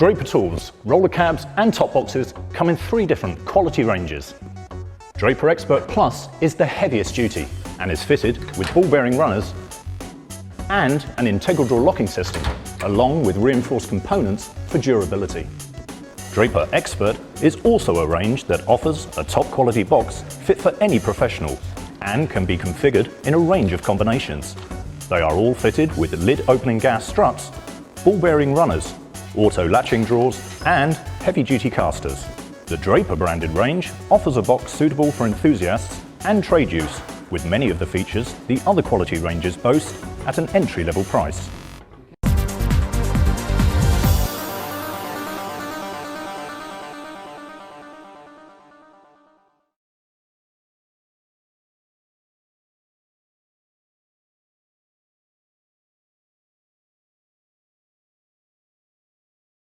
Draper tools, roller cabs and top boxes come in 3 different quality ranges. Draper Expert Plus is the heaviest duty and is fitted with ball bearing runners and an integral door locking system, along with reinforced components for durability. Draper Expert is also a range that offers a top quality box fit for any professional and can be configured in a range of combinations. They are all fitted with lid opening gas struts, ball bearing runners, auto latching drawers and heavy duty casters. The Draper branded range offers a box suitable for enthusiasts and trade use, with many of the features the other quality ranges boast at an entry-level price.